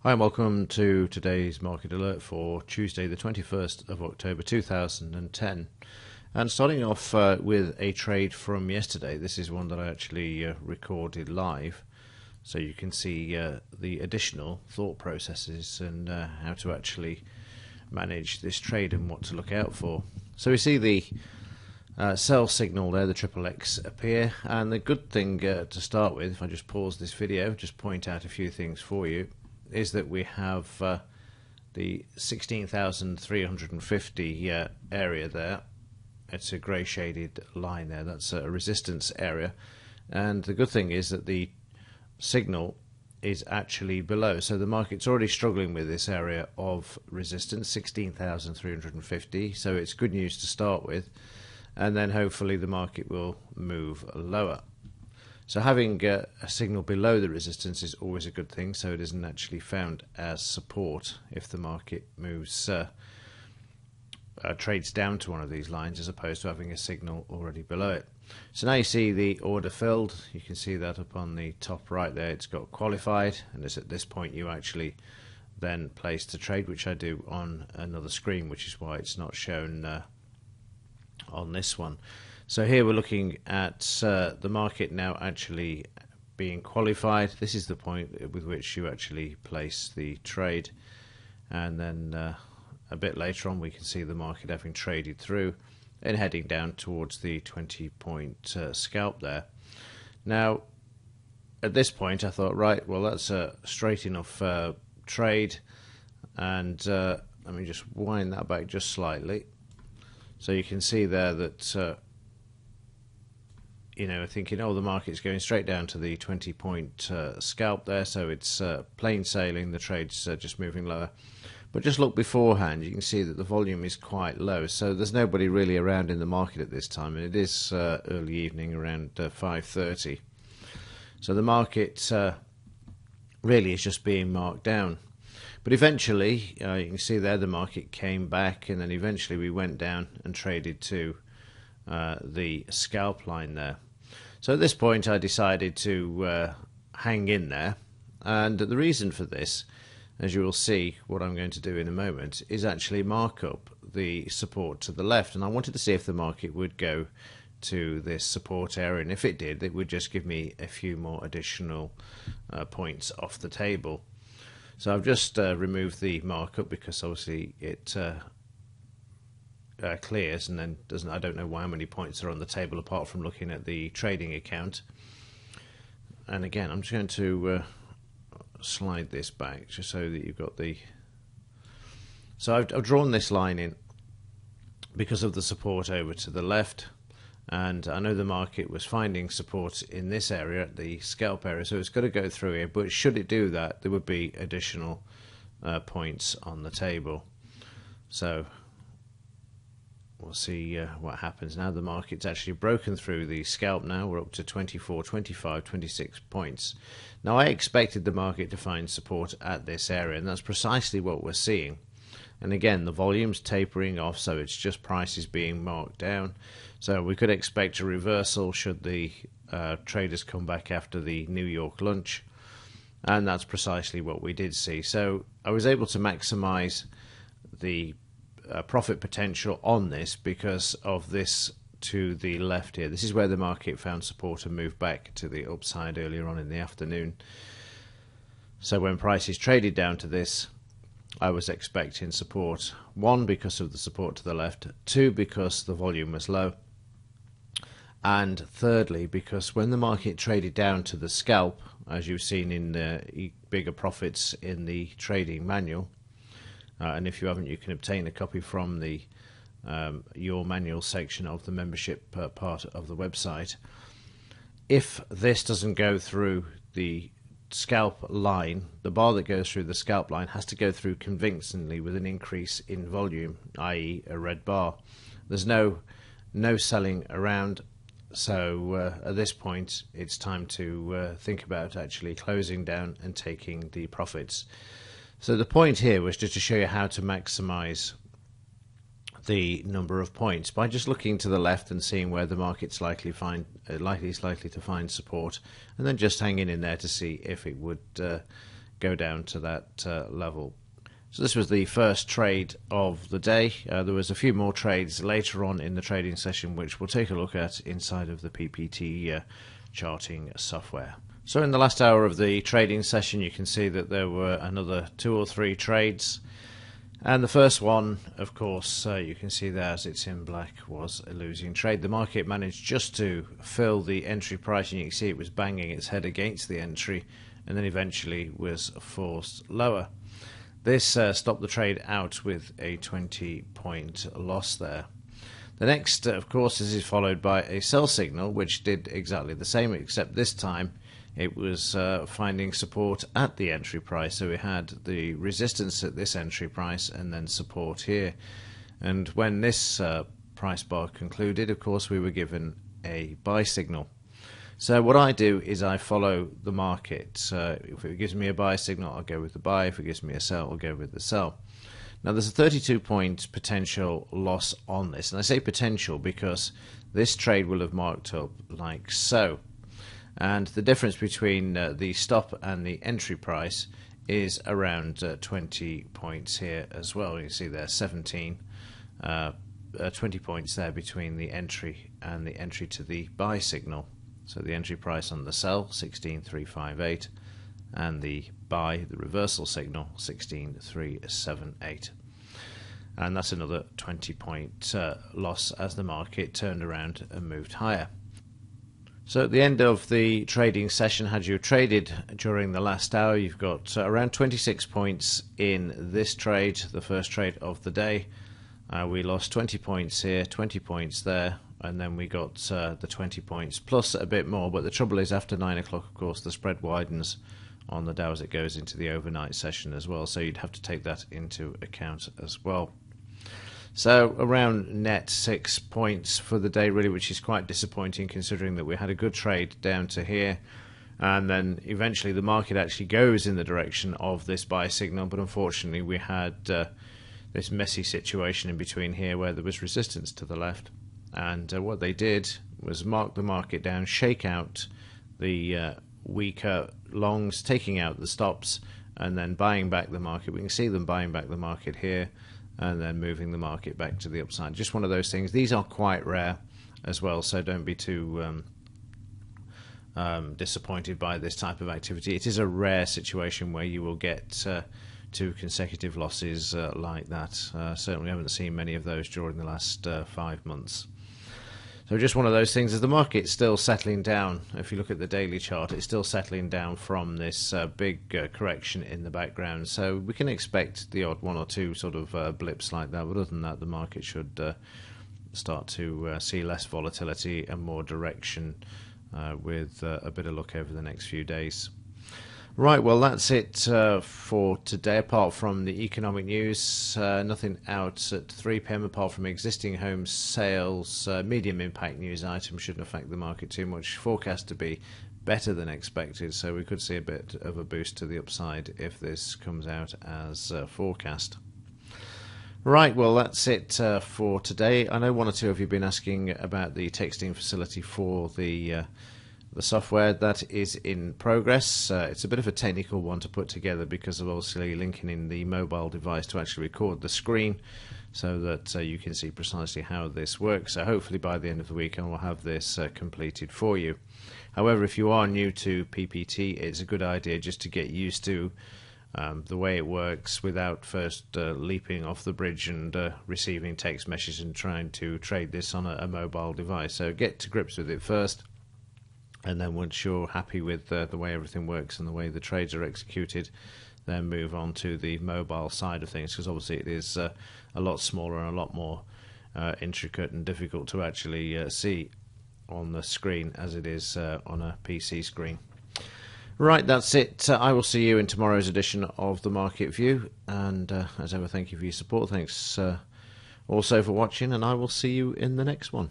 Hi and welcome to today's market alert for Tuesday the 21st of October 2010. And starting off with a trade from yesterday. This is one that I actually recorded live, so you can see the additional thought processes and how to actually manage this trade and what to look out for. So we see the sell signal there, the triple X appear, and the good thing to start with, if I just pause this video, just point out a few things for you, is that we have the 16,350 area there. It's a grey shaded line there, that's a resistance area, and the good thing is that the signal is actually below, so the market's already struggling with this area of resistance, 16,350, so it's good news to start with, and then hopefully the market will move lower. So having a signal below the resistance is always a good thing, so it isn't actually found as support if the market moves trades down to one of these lines, as opposed to having a signal already below it. So now you see the order filled. You can see that up on the top right there, it's got qualified, and it's at this point you actually then place the trade, which I do on another screen, which is why it's not shown on this one. So here we're looking at the market now actually being qualified. This is the point with which you actually place the trade, and then a bit later on we can see the market having traded through and heading down towards the 20-point scalp there. Now at this point I thought, right, well that's a straight enough trade, and let me just wind that back just slightly, so you can see there that thinking, oh, the market's going straight down to the 20-point scalp there, so it's plain sailing, the trade's just moving lower. But just look beforehand, you can see that the volume is quite low, so there's nobody really around in the market at this time, and it is early evening, around 5:30. So the market really is just being marked down. But eventually, you can see there the market came back, and then eventually we went down and traded to the scalp line there. So at this point I decided to hang in there, and the reason for this, as you will see what I'm going to do in a moment, is actually mark up the support to the left, and I wanted to see if the market would go to this support area, and if it did, it would just give me a few more additional points off the table. So I've just removed the markup because obviously it clears and then doesn't. I don't know how many points are on the table apart from looking at the trading account. And again, I'm just going to slide this back just so that you've got the. So I've drawn this line in because of the support over to the left, and I know the market was finding support in this area, at the scalp area, so it's got to go through here. But should it do that, there would be additional points on the table. So we'll see what happens. Now the market's actually broken through the scalp. Now we're up to 24, 25, 26 points. Now I expected the market to find support at this area, and that's precisely what we're seeing. And again, the volume's tapering off, so it's just prices being marked down. So we could expect a reversal should the traders come back after the New York lunch, and that's precisely what we did see. So I was able to maximize the profit potential on this because of this to the left here. This is where the market found support and moved back to the upside earlier on in the afternoon. So when prices traded down to this, I was expecting support. One, because of the support to the left. Two, because the volume was low. And thirdly, because when the market traded down to the scalp, as you've seen in the bigger profits in the trading manual, and if you haven't, you can obtain a copy from the your manual section of the membership part of the website. If this doesn't go through the scalp line, the bar that goes through the scalp line has to go through convincingly with an increase in volume, i.e. a red bar. There's no selling around, so at this point it's time to think about actually closing down and taking the profits. So the point here was just to show you how to maximize the number of points by just looking to the left and seeing where the market's likely to find support, and then just hanging in there to see if it would go down to that level. So this was the first trade of the day. There was a few more trades later on in the trading session which we'll take a look at inside of the PPT charting software. So in the last hour of the trading session you can see that there were another 2 or 3 trades, and the first one, of course, you can see there as it's in black, was a losing trade. The market managed just to fill the entry price, and you can see it was banging its head against the entry and then eventually was forced lower. This stopped the trade out with a 20-point loss there. The next, of course, is followed by a sell signal, which did exactly the same, except this time it was finding support at the entry price. So we had the resistance at this entry price and then support here. And when this price bar concluded, of course, we were given a buy signal. So what I do is I follow the market. If it gives me a buy signal, I'll go with the buy. If it gives me a sell, I'll go with the sell. Now there's a 32-point potential loss on this, and I say potential because this trade will have marked up like so. And the difference between the stop and the entry price is around 20 points here as well. You can see there 20 points there between the entry and the entry to the buy signal. So the entry price on the sell, 16,358, and the buy, the reversal signal, 16,378. And that's another 20-point loss as the market turned around and moved higher. So at the end of the trading session, had you traded during the last hour, you've got around 26 points in this trade, the first trade of the day. We lost 20 points here, 20 points there, and then we got the 20 points plus a bit more. But the trouble is, after 9 o'clock, of course, the spread widens on the Dow as it goes into the overnight session as well, so you'd have to take that into account as well. So around net 6 points for the day, really, which is quite disappointing considering that we had a good trade down to here, and then eventually the market actually goes in the direction of this buy signal, but unfortunately we had this messy situation in between here where there was resistance to the left, and what they did was mark the market down, shake out the weaker longs, taking out the stops, and then buying back the market. We can see them buying back the market here and then moving the market back to the upside. Just one of those things. These are quite rare as well, so don't be too disappointed by this type of activity. It is a rare situation where you will get 2 consecutive losses like that. Certainly haven't seen many of those during the last 5 months. So just one of those things. As the market's still settling down, if you look at the daily chart, it's still settling down from this big correction in the background. So we can expect the odd 1 or 2 sort of blips like that. But other than that, the market should start to see less volatility and more direction with a bit of luck over the next few days. Right, well, that's it for today, apart from the economic news. Nothing out at 3 PM apart from existing home sales. Medium impact news items shouldn't affect the market too much. Forecast to be better than expected, so we could see a bit of a boost to the upside if this comes out as forecast. Right, well, that's it for today. I know 1 or 2 of you have been asking about the texting facility for the software. That is in progress. It's a bit of a technical one to put together because of obviously linking in the mobile device to actually record the screen so that you can see precisely how this works. So hopefully by the end of the week I will have this completed for you. However, if you are new to PPT, it's a good idea just to get used to the way it works without first leaping off the bridge and receiving text messages and trying to trade this on a mobile device. So get to grips with it first, and then once you're happy with the way everything works and the way the trades are executed, then move on to the mobile side of things, because obviously it is a lot smaller and a lot more intricate and difficult to actually see on the screen as it is on a PC screen. Right, that's it. I will see you in tomorrow's edition of The Market View, and as ever, thank you for your support. Thanks also for watching, and I will see you in the next one.